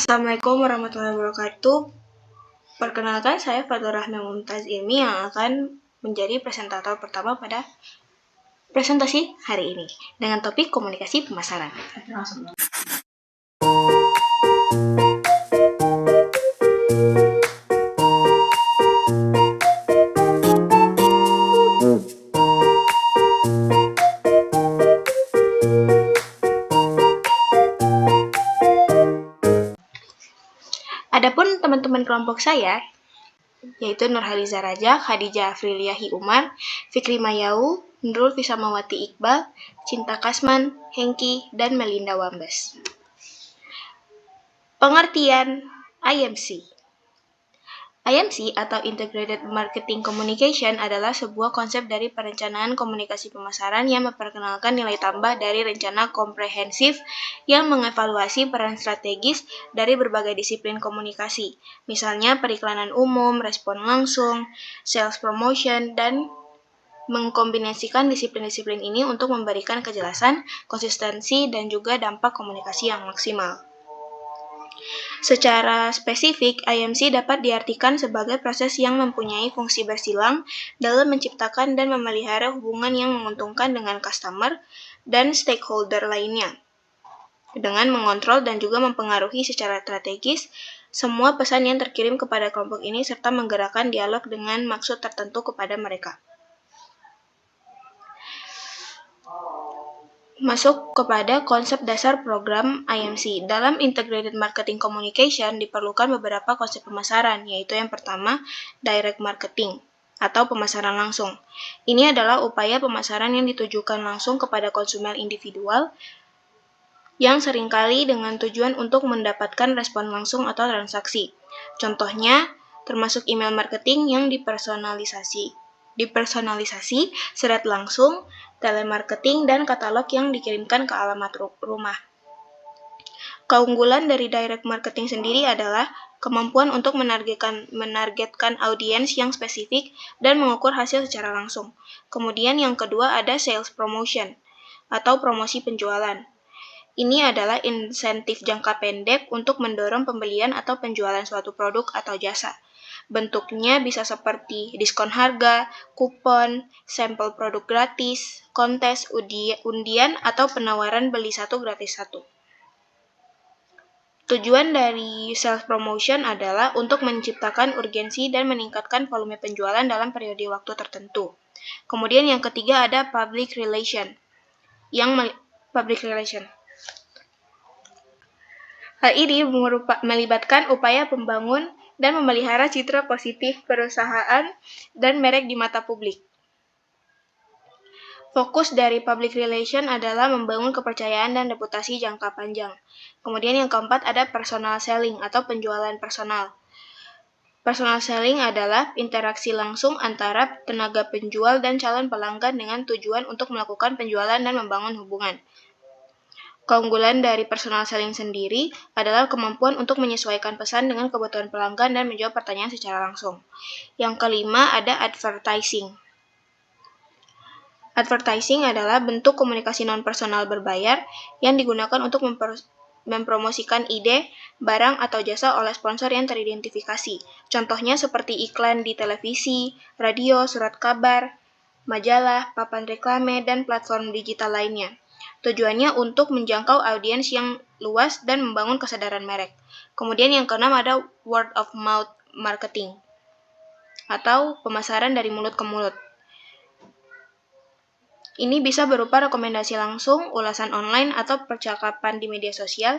Assalamualaikum warahmatullahi wabarakatuh. Perkenalkan, saya Fathur Rahma Mumtaz Ilmi yang akan menjadi presentator pertama pada presentasi hari ini dengan topik komunikasi pemasaran. Adapun teman-teman kelompok saya, yaitu Nurhaliza Raja, Khadijah Afriliahi Umar, Fikri Mayau, Nurul Fisamawati Iqbal, Cinta Kasman, Hengki, dan Melinda Wambes. Pengertian IMC. IMC atau Integrated Marketing Communication adalah sebuah konsep dari perencanaan komunikasi pemasaran yang memperkenalkan nilai tambah dari rencana komprehensif yang mengevaluasi peran strategis dari berbagai disiplin komunikasi, misalnya periklanan umum, respon langsung, sales promotion, dan mengkombinasikan disiplin-disiplin ini untuk memberikan kejelasan, konsistensi, dan juga dampak komunikasi yang maksimal. Secara spesifik, IMC dapat diartikan sebagai proses yang mempunyai fungsi bersilang dalam menciptakan dan memelihara hubungan yang menguntungkan dengan customer dan stakeholder lainnya, dengan mengontrol dan juga mempengaruhi secara strategis semua pesan yang terkirim kepada kelompok ini serta menggerakkan dialog dengan maksud tertentu kepada mereka. Masuk kepada konsep dasar program IMC. Dalam Integrated Marketing Communication diperlukan beberapa konsep pemasaran, yaitu yang pertama, Direct Marketing atau pemasaran langsung. Ini adalah upaya pemasaran yang ditujukan langsung kepada konsumen individual yang seringkali dengan tujuan untuk mendapatkan respon langsung atau transaksi. Contohnya, termasuk email marketing yang dipersonalisasi, surat langsung, telemarketing, dan katalog yang dikirimkan ke alamat rumah. Keunggulan dari direct marketing sendiri adalah kemampuan untuk menargetkan audiens yang spesifik dan mengukur hasil secara langsung. Kemudian yang kedua ada sales promotion atau promosi penjualan. Ini adalah insentif jangka pendek untuk mendorong pembelian atau penjualan suatu produk atau jasa. Bentuknya bisa seperti diskon harga, kupon, sampel produk gratis, kontes, undian, atau penawaran beli satu gratis satu. Tujuan dari sales promotion adalah untuk menciptakan urgensi dan meningkatkan volume penjualan dalam periode waktu tertentu. Kemudian yang ketiga ada public relation. Hal ini melibatkan upaya membangun dan memelihara citra positif perusahaan dan merek di mata publik. Fokus dari public relation adalah membangun kepercayaan dan reputasi jangka panjang. Kemudian yang keempat ada personal selling atau penjualan personal. Personal selling adalah interaksi langsung antara tenaga penjual dan calon pelanggan dengan tujuan untuk melakukan penjualan dan membangun hubungan. Keunggulan dari personal selling sendiri adalah kemampuan untuk menyesuaikan pesan dengan kebutuhan pelanggan dan menjawab pertanyaan secara langsung. Yang kelima ada advertising. Advertising adalah bentuk komunikasi non-personal berbayar yang digunakan untuk mempromosikan ide, barang, atau jasa oleh sponsor yang teridentifikasi. Contohnya seperti iklan di televisi, radio, surat kabar, majalah, papan reklame, dan platform digital lainnya. Tujuannya untuk menjangkau audiens yang luas dan membangun kesadaran merek. Kemudian yang keenam ada word of mouth marketing atau pemasaran dari mulut ke mulut. Ini bisa berupa rekomendasi langsung, ulasan online, atau percakapan di media sosial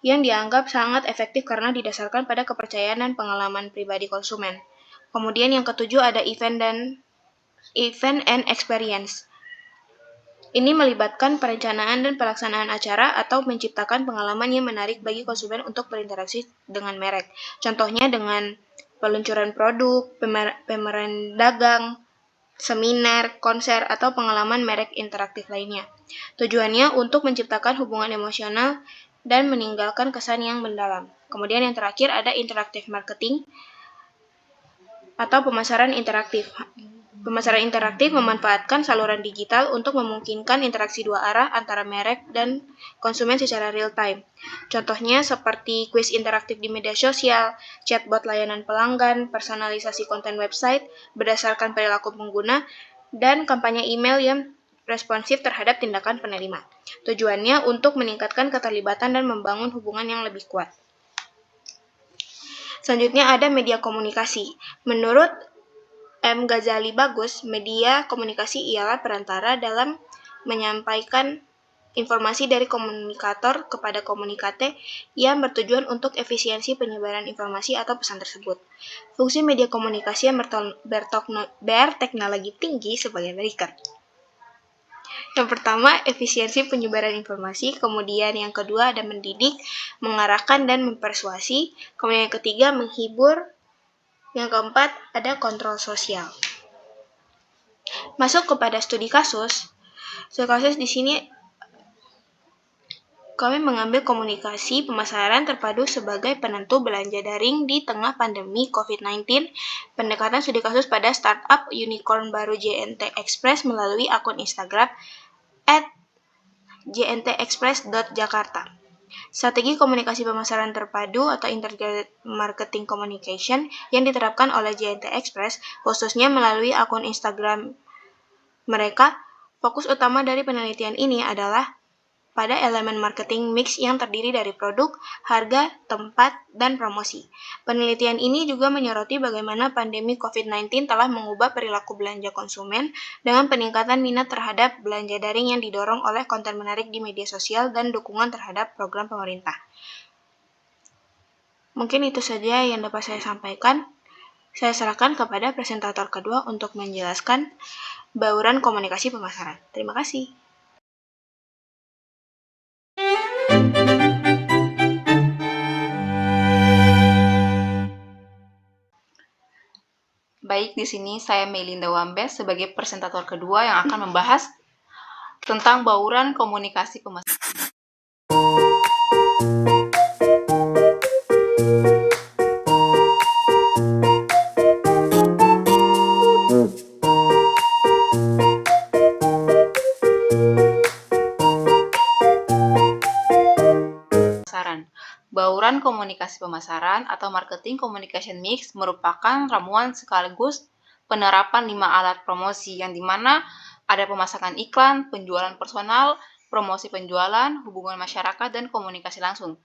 yang dianggap sangat efektif karena didasarkan pada kepercayaan dan pengalaman pribadi konsumen. Kemudian yang ketujuh ada event and experience. Ini melibatkan perencanaan dan pelaksanaan acara atau menciptakan pengalaman yang menarik bagi konsumen untuk berinteraksi dengan merek. Contohnya dengan peluncuran produk, pameran dagang, seminar, konser, atau pengalaman merek interaktif lainnya. Tujuannya untuk menciptakan hubungan emosional dan meninggalkan kesan yang mendalam. Kemudian yang terakhir ada interactive marketing atau pemasaran interaktif. Pemasaran interaktif memanfaatkan saluran digital untuk memungkinkan interaksi dua arah antara merek dan konsumen secara real-time. Contohnya seperti kuis interaktif di media sosial, chatbot layanan pelanggan, personalisasi konten website berdasarkan perilaku pengguna, dan kampanye email yang responsif terhadap tindakan penerima. Tujuannya untuk meningkatkan keterlibatan dan membangun hubungan yang lebih kuat. Selanjutnya ada media komunikasi. Menurut M. Ghazali Bagus, media komunikasi ialah perantara dalam menyampaikan informasi dari komunikator kepada komunikate yang bertujuan untuk efisiensi penyebaran informasi atau pesan tersebut. Fungsi media komunikasi yang berteknologi tinggi sebagai berikut. Yang pertama, efisiensi penyebaran informasi, kemudian yang kedua ada mendidik, mengarahkan, dan mempersuasi, kemudian yang ketiga menghibur, yang keempat, ada kontrol sosial. Masuk kepada studi kasus di sini kami mengambil komunikasi pemasaran terpadu sebagai penentu belanja daring di tengah pandemi COVID-19. Pendekatan studi kasus pada startup unicorn baru JNT Express melalui akun Instagram @jntexpress.jakarta. Strategi komunikasi pemasaran terpadu atau Integrated Marketing Communication yang diterapkan oleh JNT Express, khususnya melalui akun Instagram mereka. Fokus utama dari penelitian ini adalah pada elemen marketing mix yang terdiri dari produk, harga, tempat, dan promosi. Penelitian ini juga menyoroti bagaimana pandemi COVID-19 telah mengubah perilaku belanja konsumen dengan peningkatan minat terhadap belanja daring yang didorong oleh konten menarik di media sosial dan dukungan terhadap program pemerintah. Mungkin itu saja yang dapat saya sampaikan. Saya serahkan kepada presentator kedua untuk menjelaskan bauran komunikasi pemasaran. Terima kasih. Baik, di sini saya Melinda Wambes sebagai presentator kedua yang akan membahas tentang bauran komunikasi pemasaran. Bauran komunikasi pemasaran atau marketing communication mix merupakan ramuan sekaligus penerapan 5 alat promosi yang dimana ada pemasaran iklan, penjualan personal, promosi penjualan, hubungan masyarakat, dan komunikasi langsung.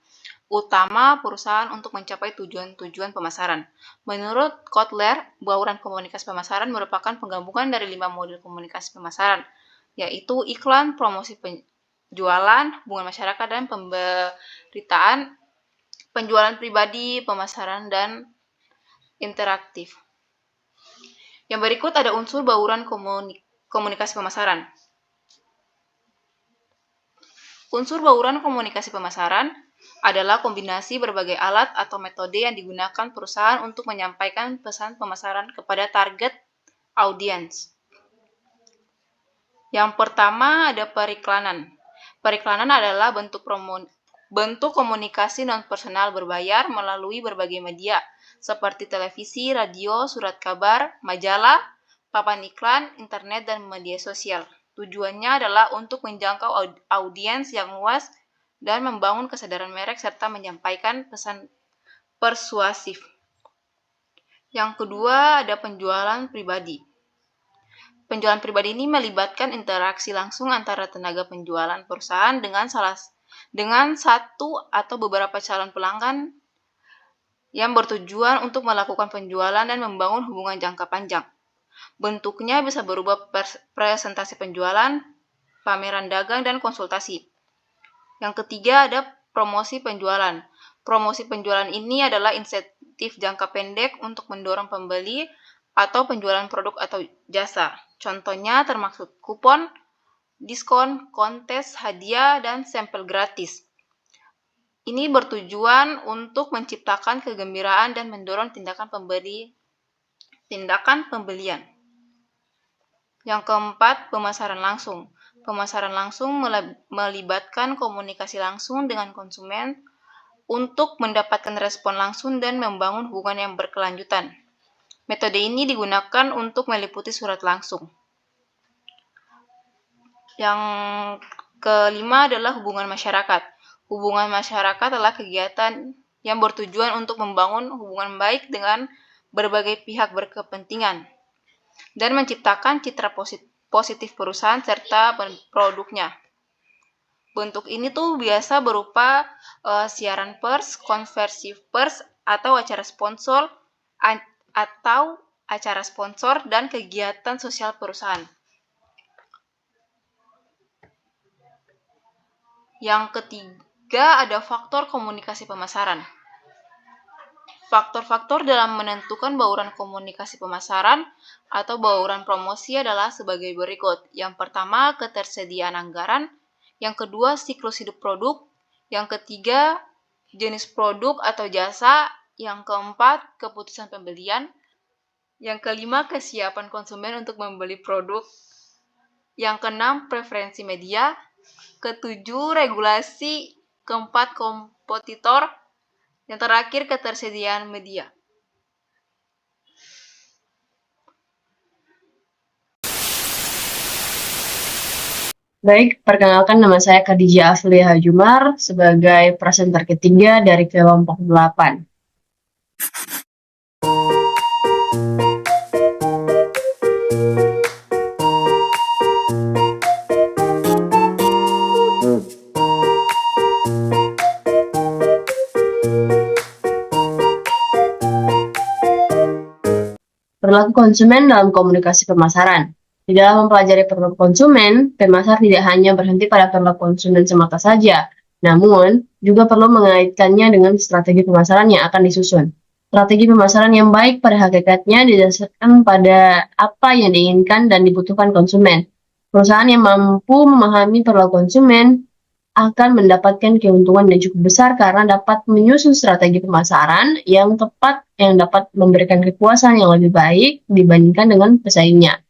Utama perusahaan untuk mencapai tujuan-tujuan pemasaran. Menurut Kotler, bauran komunikasi pemasaran merupakan penggabungan dari 5 model komunikasi pemasaran, yaitu iklan, promosi penjualan, hubungan masyarakat, dan pemberitaan, penjualan pribadi, pemasaran, dan interaktif. Yang berikut ada unsur bauran komunikasi pemasaran. Unsur bauran komunikasi pemasaran adalah kombinasi berbagai alat atau metode yang digunakan perusahaan untuk menyampaikan pesan pemasaran kepada target audiens. Yang pertama ada periklanan. Periklanan adalah bentuk komunikasi non-personal berbayar melalui berbagai media, seperti televisi, radio, surat kabar, majalah, papan iklan, internet, dan media sosial. Tujuannya adalah untuk menjangkau audiens yang luas dan membangun kesadaran merek serta menyampaikan pesan persuasif. Yang kedua ada penjualan pribadi. Penjualan pribadi ini melibatkan interaksi langsung antara tenaga penjualan perusahaan dengan satu atau beberapa calon pelanggan yang bertujuan untuk melakukan penjualan dan membangun hubungan jangka panjang. Bentuknya bisa berubah presentasi penjualan, pameran dagang, dan konsultasi. Yang ketiga ada promosi penjualan. Promosi penjualan ini adalah insentif jangka pendek untuk mendorong pembeli atau penjualan produk atau jasa. Contohnya termasuk kupon, diskon, kontes, hadiah, dan sampel gratis. Ini bertujuan untuk menciptakan kegembiraan dan mendorong tindakan pembelian. Yang keempat, pemasaran langsung. Pemasaran langsung melibatkan komunikasi langsung dengan konsumen untuk mendapatkan respon langsung dan membangun hubungan yang berkelanjutan. Metode ini digunakan untuk meliputi surat langsung. Yang kelima adalah hubungan masyarakat. Hubungan masyarakat adalah kegiatan yang bertujuan untuk membangun hubungan baik dengan berbagai pihak berkepentingan dan menciptakan citra positif perusahaan serta produknya. Bentuk ini tuh biasa berupa siaran pers, konversi pers, atau acara sponsor dan kegiatan sosial perusahaan. Yang ketiga ada faktor komunikasi pemasaran. Faktor-faktor dalam menentukan bauran komunikasi pemasaran atau bauran promosi adalah sebagai berikut. Yang pertama, ketersediaan anggaran. Yang kedua, siklus hidup produk. Yang ketiga, jenis produk atau jasa. Yang keempat, keputusan pembelian. Yang kelima, kesiapan konsumen untuk membeli produk. Yang keenam, preferensi media. Ketujuh, regulasi. Keempat, kompetitor. Yang terakhir, ketersediaan media. Baik, perkenalkan nama saya Khadijah Afliha Jumar sebagai presenter ketiga dari kelompok 8. Perilaku konsumen dalam komunikasi pemasaran. Di dalam mempelajari perilaku konsumen, pemasar tidak hanya berhenti pada perilaku konsumen semata saja, namun juga perlu mengaitkannya dengan strategi pemasaran yang akan disusun. Strategi pemasaran yang baik pada hakikatnya didasarkan pada apa yang diinginkan dan dibutuhkan konsumen. Perusahaan yang mampu memahami perilaku konsumen akan mendapatkan keuntungan yang cukup besar karena dapat menyusun strategi pemasaran yang tepat yang dapat memberikan kepuasan yang lebih baik dibandingkan dengan pesaingnya.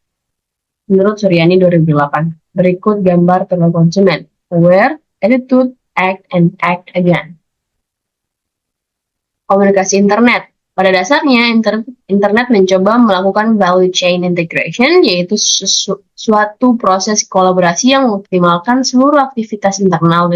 Menurut Suryani 2008, berikut gambar perilaku konsumen: aware, attitude, act, and act again. Komunikasi internet. Pada dasarnya, internet mencoba melakukan value chain integration, yaitu suatu proses kolaborasi yang mengoptimalkan seluruh aktivitas internal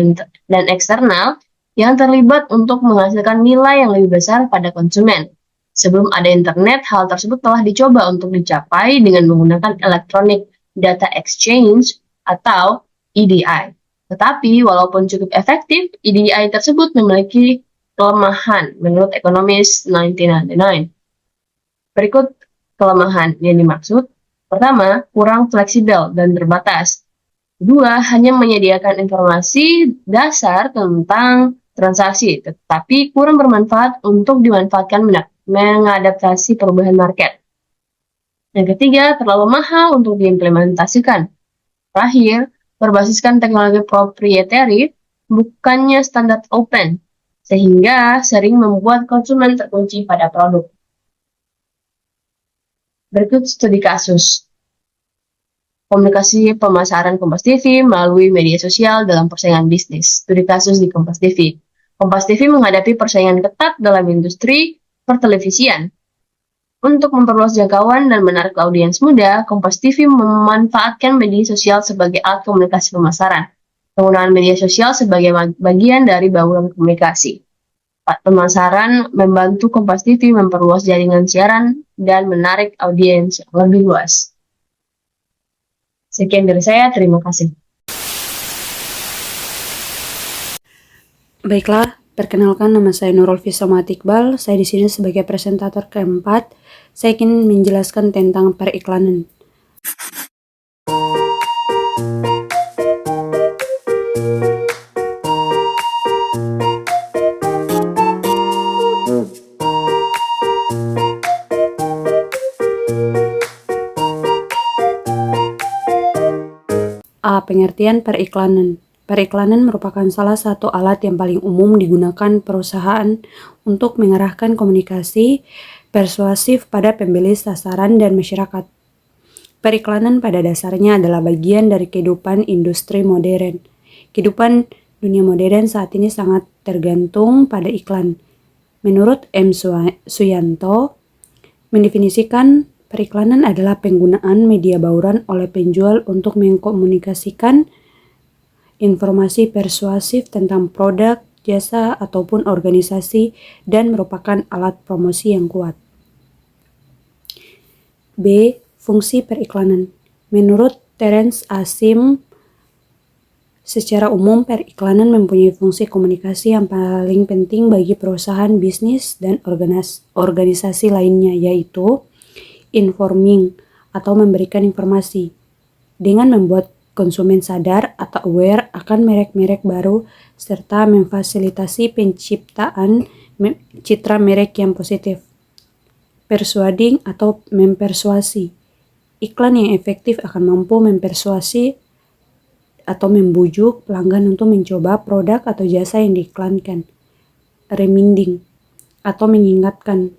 dan eksternal yang terlibat untuk menghasilkan nilai yang lebih besar pada konsumen. Sebelum ada internet, hal tersebut telah dicoba untuk dicapai dengan menggunakan Electronic Data Exchange atau EDI. Tetapi, walaupun cukup efektif, EDI tersebut memiliki kelemahan menurut Economist 1999. Berikut kelemahan yang dimaksud. Pertama, kurang fleksibel dan terbatas. Kedua, hanya menyediakan informasi dasar tentang transaksi, tetapi kurang bermanfaat untuk dimanfaatkan mengadaptasi perubahan market. Yang ketiga, terlalu mahal untuk diimplementasikan. Terakhir, berbasiskan teknologi proprietary, bukannya standar open, sehingga sering membuat konsumen terkunci pada produk. Berikut studi kasus. Komunikasi pemasaran Kompas TV melalui media sosial dalam persaingan bisnis. Studi kasus di Kompas TV. Kompas TV menghadapi persaingan ketat dalam industri pertelevisian. Untuk memperluas jangkauan dan menarik audiens muda, Kompas TV memanfaatkan media sosial sebagai alat komunikasi pemasaran. Penggunaan media sosial sebagai bagian dari bauran komunikasi. Pemasaran membantu Kompas TV memperluas jaringan siaran dan menarik audiens yang lebih luas. Sekian dari saya, terima kasih. Baiklah, perkenalkan nama saya Nurul Fisoma Iqbal. Saya di sini sebagai presentator keempat. Saya ingin menjelaskan tentang periklanan. A. Pengertian periklanan. Periklanan merupakan salah satu alat yang paling umum digunakan perusahaan untuk mengarahkan komunikasi persuasif pada pembeli sasaran dan masyarakat. Periklanan pada dasarnya adalah bagian dari kehidupan industri modern. Kehidupan dunia modern saat ini sangat tergantung pada iklan. Menurut M. Suyanto, Mendefinisikan periklanan adalah penggunaan media bauran oleh penjual untuk mengkomunikasikan informasi persuasif tentang produk, jasa, ataupun organisasi dan merupakan alat promosi yang kuat. B. Fungsi periklanan. Menurut Terence Asim, secara umum periklanan mempunyai fungsi komunikasi yang paling penting bagi perusahaan bisnis dan organisasi lainnya, yaitu informing atau memberikan informasi dengan membuat konsumen sadar atau aware akan merek-merek baru serta memfasilitasi penciptaan citra merek yang positif. Persuading atau mempersuasi. Iklan yang efektif akan mampu mempersuasi atau membujuk pelanggan untuk mencoba produk atau jasa yang diiklankan. Reminding atau mengingatkan.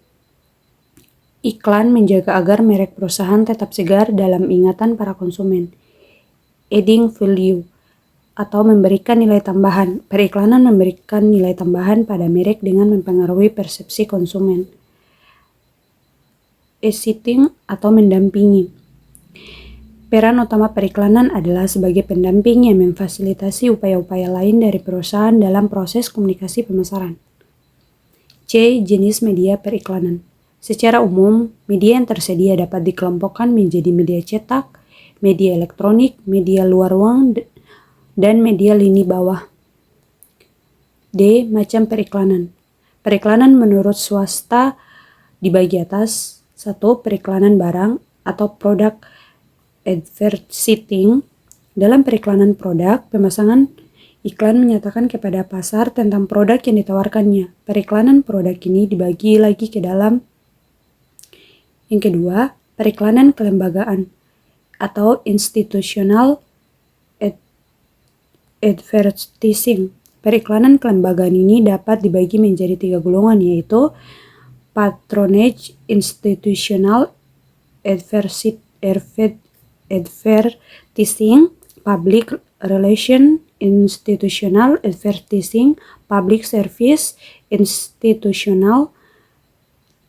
Iklan menjaga agar merek perusahaan tetap segar dalam ingatan para konsumen. Adding value atau memberikan nilai tambahan. Periklanan memberikan nilai tambahan pada merek dengan mempengaruhi persepsi konsumen. Assisting atau mendampingi. Peran utama periklanan adalah sebagai pendamping yang memfasilitasi upaya-upaya lain dari perusahaan dalam proses komunikasi pemasaran. C. Jenis media periklanan. Secara umum, media yang tersedia dapat dikelompokkan menjadi media cetak, media elektronik, media luar ruang, dan media lini bawah. D. Macam periklanan. Periklanan menurut swasta dibagi atas: 1. Periklanan barang atau produk advertising. Dalam periklanan produk, pemasangan iklan menyatakan kepada pasar tentang produk yang ditawarkannya. Periklanan produk ini dibagi lagi ke dalam. Yang kedua, periklanan kelembagaan atau institutional advertising. Periklanan kelembagaan ini dapat dibagi menjadi 3 golongan, yaitu patronage institutional advertising, public relation institutional advertising, public service institutional.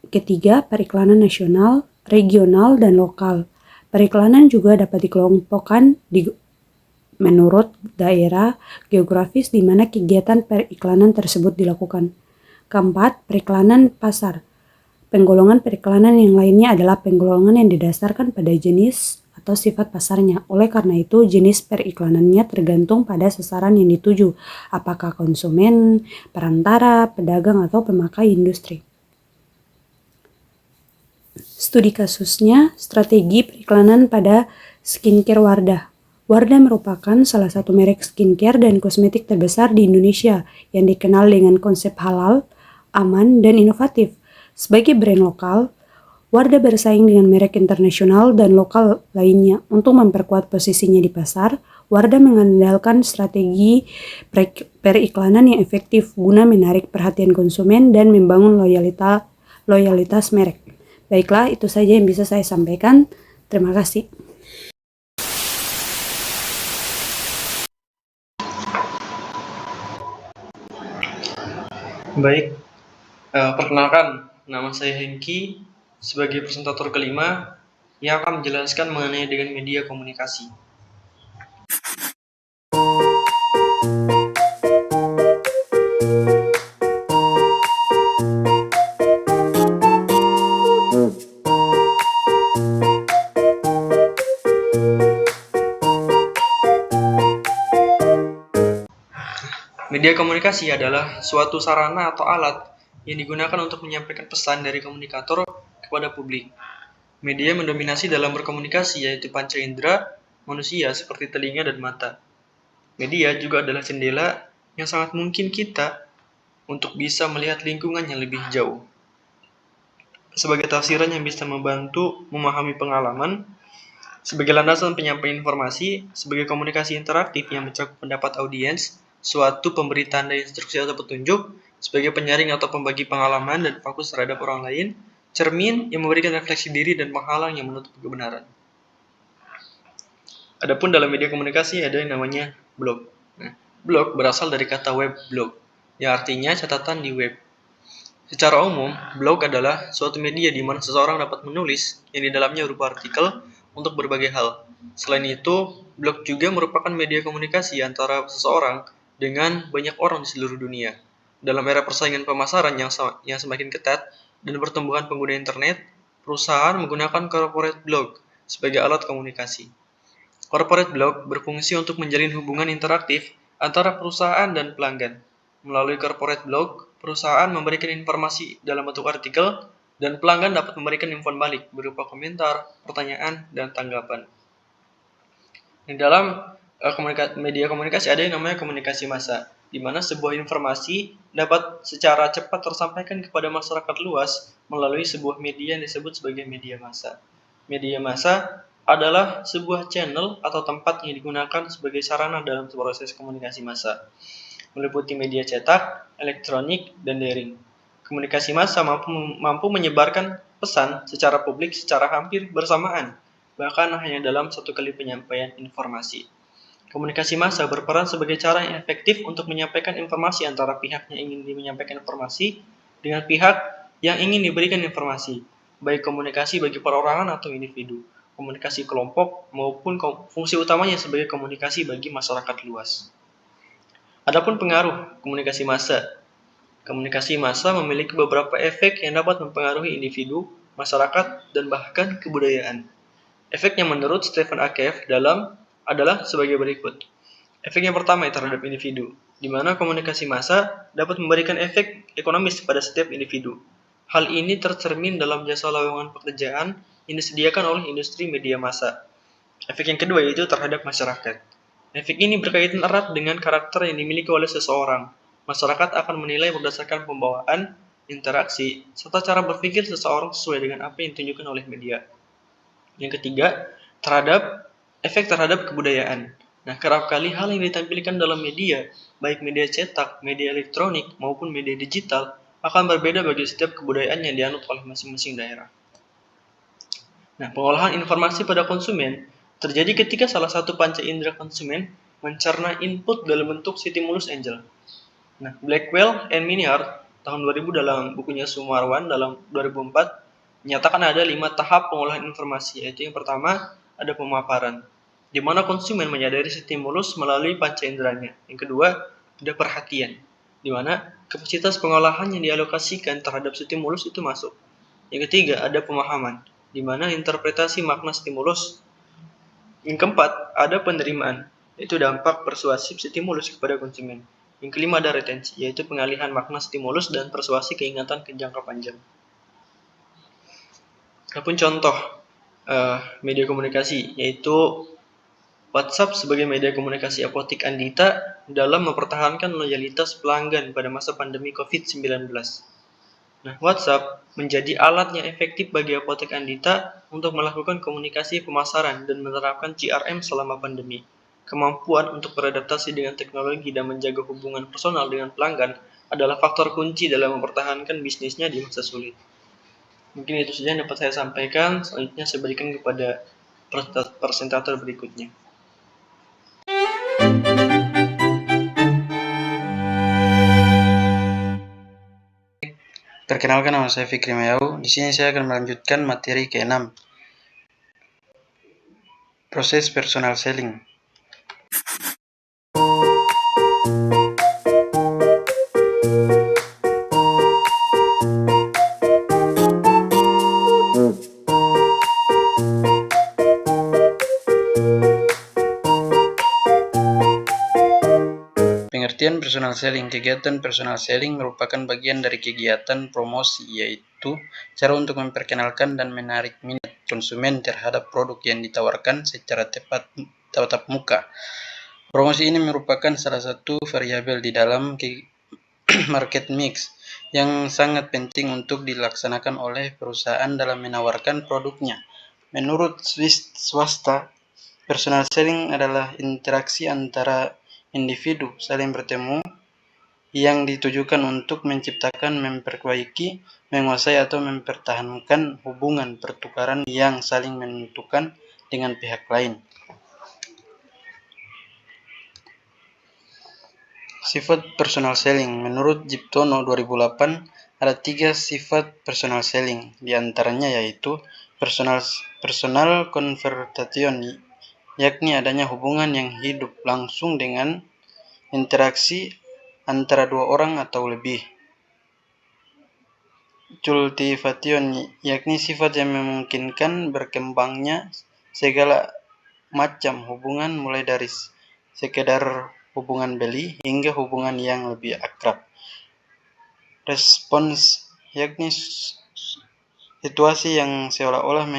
Ketiga, periklanan nasional, regional, dan lokal. Periklanan juga dapat dikelompokkan menurut daerah geografis di mana kegiatan periklanan tersebut dilakukan. Keempat, periklanan pasar. Penggolongan periklanan yang lainnya adalah penggolongan yang didasarkan pada jenis atau sifat pasarnya. Oleh karena itu, jenis periklanannya tergantung pada sasaran yang dituju, apakah konsumen, perantara, pedagang, atau pemakai industri. Studi kasusnya, strategi periklanan pada skincare Wardah. Wardah merupakan salah satu merek skincare dan kosmetik terbesar di Indonesia yang dikenal dengan konsep halal, aman, dan inovatif. Sebagai brand lokal, Wardah bersaing dengan merek internasional dan lokal lainnya. Untuk memperkuat posisinya di pasar, Wardah mengandalkan strategi periklanan yang efektif guna menarik perhatian konsumen dan membangun loyalitas merek. Baiklah, itu saja yang bisa saya sampaikan. Terima kasih. Baik, perkenalkan, nama saya Hengki sebagai presentator kelima yang akan menjelaskan mengenai dengan media komunikasi. Media komunikasi adalah suatu sarana atau alat yang digunakan untuk menyampaikan pesan dari komunikator kepada publik. Media mendominasi dalam berkomunikasi, yaitu panca indera manusia seperti telinga dan mata. Media juga adalah jendela yang sangat mungkin kita untuk bisa melihat lingkungan yang lebih jauh. Sebagai tafsiran yang bisa membantu memahami pengalaman, sebagai landasan penyampaian informasi, sebagai komunikasi interaktif yang mencakup pendapat audiens, suatu pemberi tanda instruksi atau petunjuk, sebagai penyaring atau pembagi pengalaman dan fokus terhadap orang lain, cermin yang memberikan refleksi diri dan penghalang yang menutup kebenaran. Adapun dalam media komunikasi ada yang namanya blog. Blog berasal dari kata web blog, yang artinya catatan di web. Secara umum, blog adalah suatu media di mana seseorang dapat menulis yang di dalamnya berupa artikel untuk berbagai hal. Selain itu, blog juga merupakan media komunikasi antara seseorang dengan banyak orang di seluruh dunia. Dalam era persaingan pemasaran yang semakin ketat dan pertumbuhan pengguna internet, perusahaan menggunakan corporate blog sebagai alat komunikasi. Corporate blog berfungsi untuk menjalin hubungan interaktif antara perusahaan dan pelanggan. Melalui corporate blog, perusahaan memberikan informasi dalam bentuk artikel, dan pelanggan dapat memberikan info balik berupa komentar, pertanyaan, dan tanggapan. Di dalam media komunikasi ada yang namanya komunikasi massa, di mana sebuah informasi dapat secara cepat tersampaikan kepada masyarakat luas melalui sebuah media yang disebut sebagai media massa. Media massa adalah sebuah channel atau tempat yang digunakan sebagai sarana dalam proses komunikasi massa, meliputi media cetak, elektronik, dan daring. Komunikasi massa mampu menyebarkan pesan secara publik secara hampir bersamaan, bahkan hanya dalam satu kali penyampaian informasi. Komunikasi massa berperan sebagai cara yang efektif untuk menyampaikan informasi antara pihak yang ingin menyampaikan informasi dengan pihak yang ingin diberikan informasi, baik komunikasi bagi perorangan atau individu, komunikasi kelompok, maupun fungsi utamanya sebagai komunikasi bagi masyarakat luas. Adapun pengaruh komunikasi massa. Komunikasi massa memiliki beberapa efek yang dapat mempengaruhi individu, masyarakat, dan bahkan kebudayaan. Efek yang menurut Stephen Akev adalah sebagai berikut. Efek yang pertama terhadap individu, di mana komunikasi massa dapat memberikan efek ekonomis pada setiap individu. Hal ini tercermin dalam jasa lowongan pekerjaan yang disediakan oleh industri media massa. Efek yang kedua yaitu terhadap masyarakat. Efek ini berkaitan erat dengan karakter yang dimiliki oleh seseorang. Masyarakat akan menilai berdasarkan pembawaan, interaksi, serta cara berpikir seseorang sesuai dengan apa yang ditunjukkan oleh media. Yang ketiga, efek terhadap kebudayaan. Nah, kerap kali hal yang ditampilkan dalam media, baik media cetak, media elektronik, maupun media digital, akan berbeda bagi setiap kebudayaan yang dianut oleh masing-masing daerah. Nah, pengolahan informasi pada konsumen terjadi ketika salah satu panca indera konsumen mencerna input dalam bentuk stimulus angel. Nah, Blackwell and Minard tahun 2000 dalam bukunya Sumarwan dalam 2004 menyatakan ada 5 tahap pengolahan informasi, yaitu yang pertama ada pemaparan, di mana konsumen menyadari stimulus melalui panca inderanya. Yang kedua, ada perhatian, di mana kapasitas pengolahan yang dialokasikan terhadap stimulus itu masuk. Yang ketiga, ada pemahaman, di mana interpretasi makna stimulus. Yang keempat, ada penerimaan, yaitu dampak persuasif stimulus kepada konsumen. Yang kelima ada retensi, yaitu pengalihan makna stimulus dan persuasi keingatan ke jangka panjang. Adapun contoh media komunikasi, yaitu WhatsApp sebagai media komunikasi apotik Andita dalam mempertahankan loyalitas pelanggan pada masa pandemi COVID-19. Nah, WhatsApp menjadi alat yang efektif bagi apotek Andita untuk melakukan komunikasi pemasaran dan menerapkan CRM selama pandemi. Kemampuan untuk beradaptasi dengan teknologi dan menjaga hubungan personal dengan pelanggan adalah faktor kunci dalam mempertahankan bisnisnya di masa sulit. Mungkin itu saja yang dapat saya sampaikan. Selanjutnya saya berikan kepada presentator berikutnya. Perkenalkan, nama saya Fikri Mayau. Di sini saya akan melanjutkan materi ke-6. Proses personal selling. Pengertian personal selling. Kegiatan personal selling merupakan bagian dari kegiatan promosi, yaitu cara untuk memperkenalkan dan menarik minat konsumen terhadap produk yang ditawarkan secara tatap muka. Promosi ini merupakan salah satu variabel di dalam market mix yang sangat penting untuk dilaksanakan oleh perusahaan dalam menawarkan produknya. Menurut swasta, personal selling adalah interaksi antara individu saling bertemu yang ditujukan untuk menciptakan, memperbaiki, menguasai atau mempertahankan hubungan pertukaran yang saling menentukan dengan pihak lain. Sifat personal selling. Menurut Jiptono 2008, Ada 3 sifat personal selling, di antaranya yaitu personal conversation, yakni adanya hubungan yang hidup langsung dengan interaksi antara dua orang atau lebih. Cultivation, yakni sifat yang memungkinkan berkembangnya segala macam hubungan mulai dari sekedar hubungan beli hingga hubungan yang lebih akrab. Respons, yakni situasi yang seolah-olah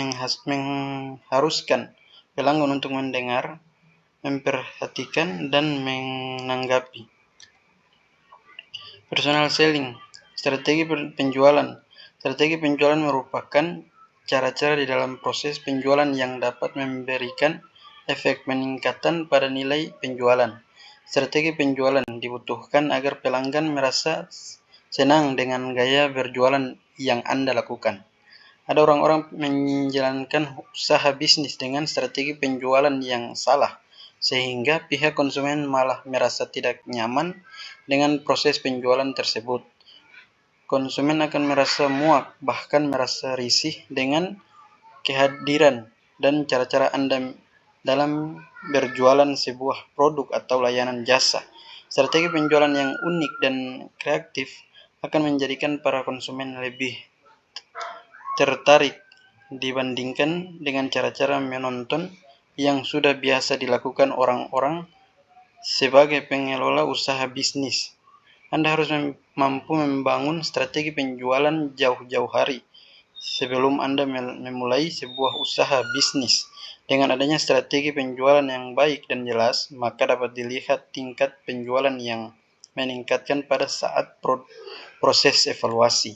mengharuskan pelanggan untuk mendengar, memperhatikan, dan menanggapi. Personal selling, strategi penjualan. Strategi penjualan merupakan cara-cara di dalam proses penjualan yang dapat memberikan efek peningkatan pada nilai penjualan. Strategi penjualan dibutuhkan agar pelanggan merasa senang dengan gaya berjualan yang Anda lakukan. Ada orang-orang menjalankan usaha bisnis dengan strategi penjualan yang salah, sehingga pihak konsumen malah merasa tidak nyaman dengan proses penjualan tersebut. Konsumen akan merasa muak, bahkan merasa risih dengan kehadiran dan cara-cara Anda dalam berjualan sebuah produk atau layanan jasa. Strategi penjualan yang unik dan kreatif akan menjadikan para konsumen lebih tertarik dibandingkan dengan cara-cara menonton yang sudah biasa dilakukan orang-orang sebagai pengelola usaha bisnis. Anda harus mampu membangun strategi penjualan jauh-jauh hari sebelum Anda memulai sebuah usaha bisnis. Dengan adanya strategi penjualan yang baik dan jelas, maka dapat dilihat tingkat penjualan yang meningkatkan pada saat proses evaluasi.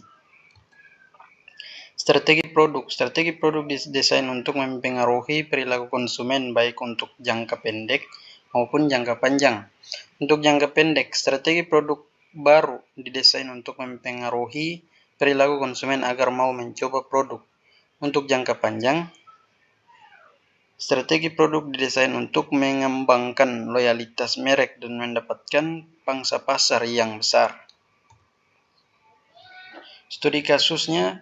Strategi produk didesain untuk mempengaruhi perilaku konsumen baik untuk jangka pendek maupun jangka panjang. Untuk jangka pendek, strategi produk baru didesain untuk mempengaruhi perilaku konsumen agar mau mencoba produk. Untuk jangka panjang, strategi produk didesain untuk mengembangkan loyalitas merek dan mendapatkan pangsa pasar yang besar. Studi kasusnya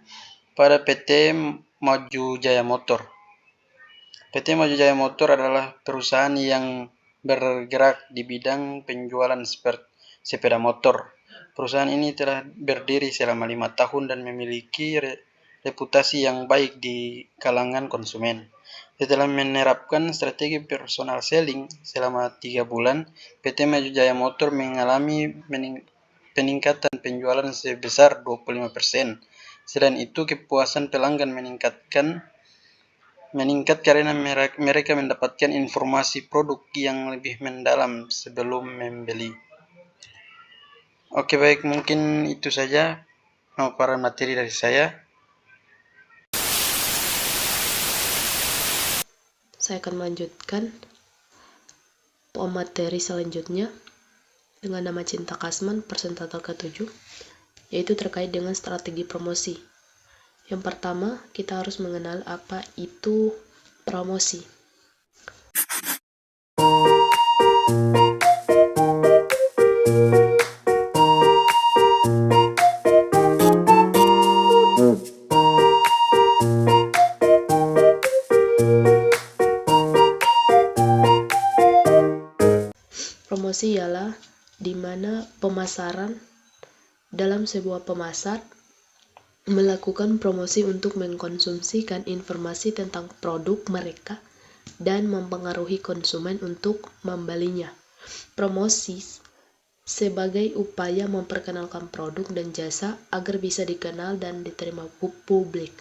pada PT Maju Jaya Motor. PT Maju Jaya Motor adalah perusahaan yang bergerak di bidang penjualan sepeda motor. Perusahaan ini telah berdiri selama 5 tahun dan memiliki reputasi yang baik di kalangan konsumen. Setelah menerapkan strategi personal selling selama 3 bulan, PT Maju Jaya Motor mengalami peningkatan penjualan sebesar 25%. Selain itu, kepuasan pelanggan meningkat karena mereka mendapatkan informasi produk yang lebih mendalam sebelum membeli. Oke, baik, mungkin itu saja pemaparan materi dari saya. Saya akan melanjutkan pemateri selanjutnya dengan nama Cinta Kasman, presentator ke-7, yaitu terkait dengan strategi promosi. Yang pertama, kita harus mengenal apa itu promosi. Promosi ialah di mana pemasaran dalam sebuah pemasar melakukan promosi untuk mengkonsumsikan informasi tentang produk mereka dan mempengaruhi konsumen untuk membelinya. Promosi sebagai upaya memperkenalkan produk dan jasa agar bisa dikenal dan diterima publik.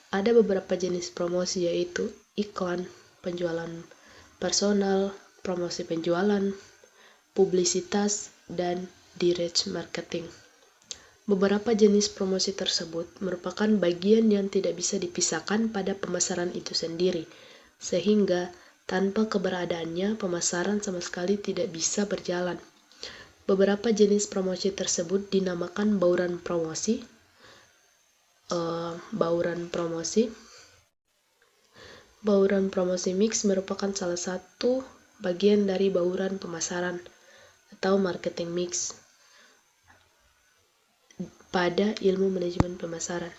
Ada beberapa jenis promosi, yaitu iklan, penjualan personal, promosi penjualan, publisitas, dan direct marketing. Beberapa jenis promosi tersebut merupakan bagian yang tidak bisa dipisahkan pada pemasaran itu sendiri, sehingga tanpa keberadaannya pemasaran sama sekali tidak bisa berjalan. Beberapa jenis promosi tersebut dinamakan bauran promosi. Bauran promosi mix merupakan salah satu bagian dari bauran pemasaran atau marketing mix. pada ilmu manajemen pemasaran.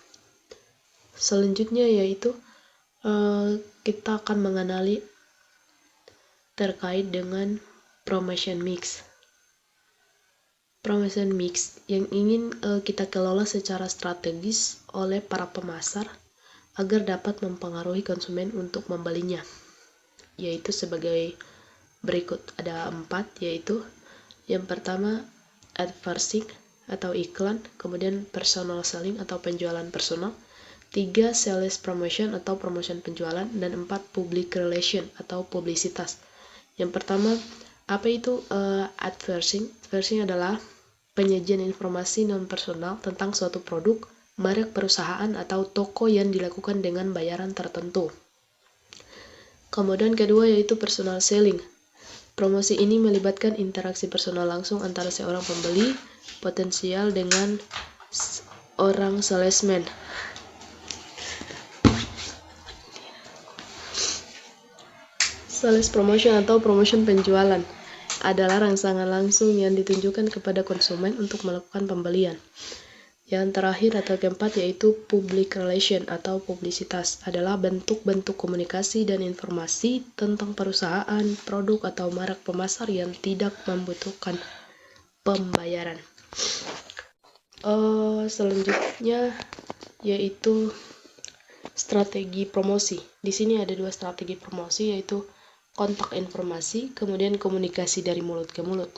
Selanjutnya yaitu kita akan mengenali terkait dengan promotion mix. Promotion mix yang ingin kita kelola secara strategis oleh para pemasar agar dapat mempengaruhi konsumen untuk membelinya, yaitu sebagai berikut. Ada 4, yaitu yang pertama advertising atau iklan, kemudian personal selling atau penjualan personal, 3 sales promotion atau promotion penjualan, dan 4 public relation atau publisitas. Yang pertama, apa itu advertising? Advertising adalah penyajian informasi non-personal tentang suatu produk, merek perusahaan, atau toko yang dilakukan dengan bayaran tertentu. Kemudian kedua yaitu personal selling. Promosi ini melibatkan interaksi personal langsung antara seorang pembeli potensial dengan orang salesman. Sales promotion atau promotion penjualan adalah rangsangan langsung yang ditunjukkan kepada konsumen untuk melakukan pembelian. Yang terakhir atau keempat yaitu public relation atau publisitas adalah bentuk-bentuk komunikasi dan informasi tentang perusahaan, produk atau merek pemasar yang tidak membutuhkan pembayaran. Selanjutnya yaitu strategi promosi. Di sini ada 2 strategi promosi, yaitu kontak informasi, kemudian komunikasi dari mulut ke mulut.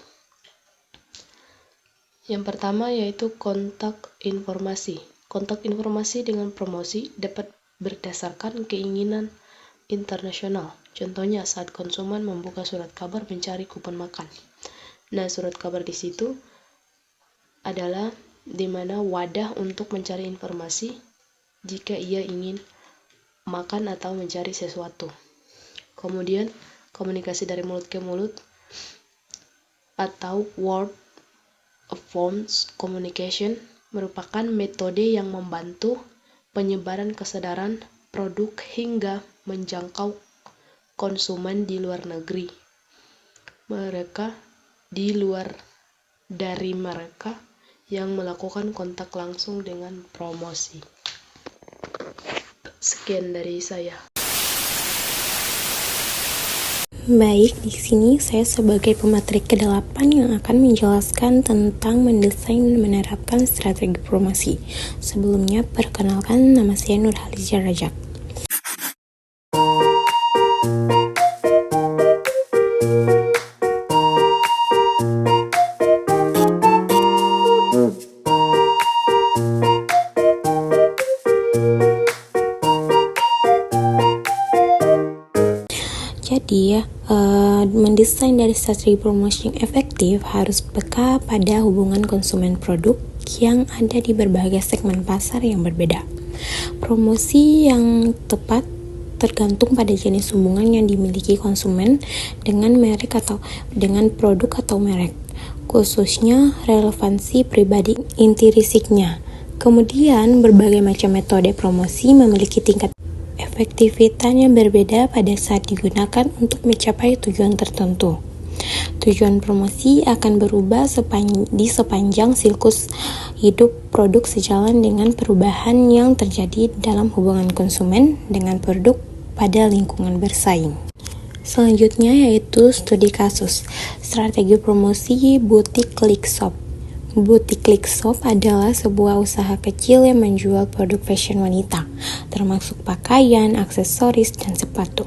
Yang pertama yaitu kontak informasi. Kontak informasi dengan promosi dapat berdasarkan keinginan internasional. Contohnya saat konsumen membuka surat kabar mencari kupon makan. Nah, surat kabar di situ adalah di mana wadah untuk mencari informasi jika ia ingin makan atau mencari sesuatu. Kemudian komunikasi dari mulut ke mulut atau word of mouth communication merupakan metode yang membantu penyebaran kesadaran produk hingga menjangkau konsumen di luar negeri. Dari mereka yang melakukan kontak langsung dengan promosi. Sekian dari saya. Baik, di sini saya sebagai pemateri ke-8 yang akan menjelaskan tentang mendesain dan menerapkan strategi promosi. Sebelumnya, perkenalkan, nama saya Nurhaliza Rajak. Jadi mendesain dari strategi promosi yang efektif harus peka pada hubungan konsumen produk yang ada di berbagai segmen pasar yang berbeda. Promosi yang tepat tergantung pada jenis hubungan yang dimiliki konsumen dengan merek atau dengan produk atau merek, khususnya relevansi pribadi intrinsiknya. Kemudian, berbagai macam metode promosi memiliki tingkat efektivitasnya berbeda pada saat digunakan untuk mencapai tujuan tertentu. Tujuan promosi akan berubah di sepanjang siklus hidup produk sejalan dengan perubahan yang terjadi dalam hubungan konsumen dengan produk pada lingkungan bersaing. Selanjutnya yaitu studi kasus. Strategi promosi butik click shop. Butik click shop adalah sebuah usaha kecil yang menjual produk fashion wanita, termasuk pakaian, aksesoris, dan sepatu.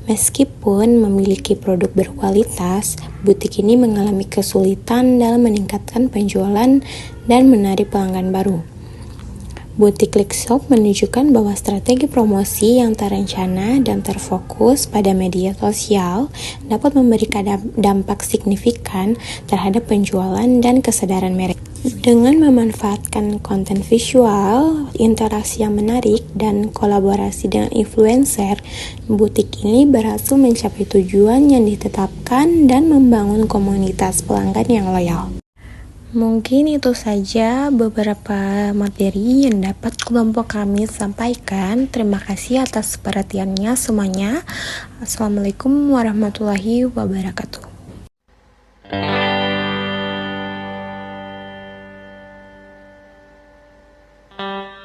Meskipun memiliki produk berkualitas, butik ini mengalami kesulitan dalam meningkatkan penjualan dan menarik pelanggan baru. Butik click shop menunjukkan bahwa strategi promosi yang terencana dan terfokus pada media sosial dapat memberikan dampak signifikan terhadap penjualan dan kesadaran merek. Dengan memanfaatkan konten visual, interaksi yang menarik, dan kolaborasi dengan influencer, butik ini berhasil mencapai tujuan yang ditetapkan dan membangun komunitas pelanggan yang loyal. Mungkin itu saja beberapa materi yang dapat kelompok kami sampaikan. Terima kasih atas perhatiannya semuanya. Assalamualaikum warahmatullahi wabarakatuh. Bye.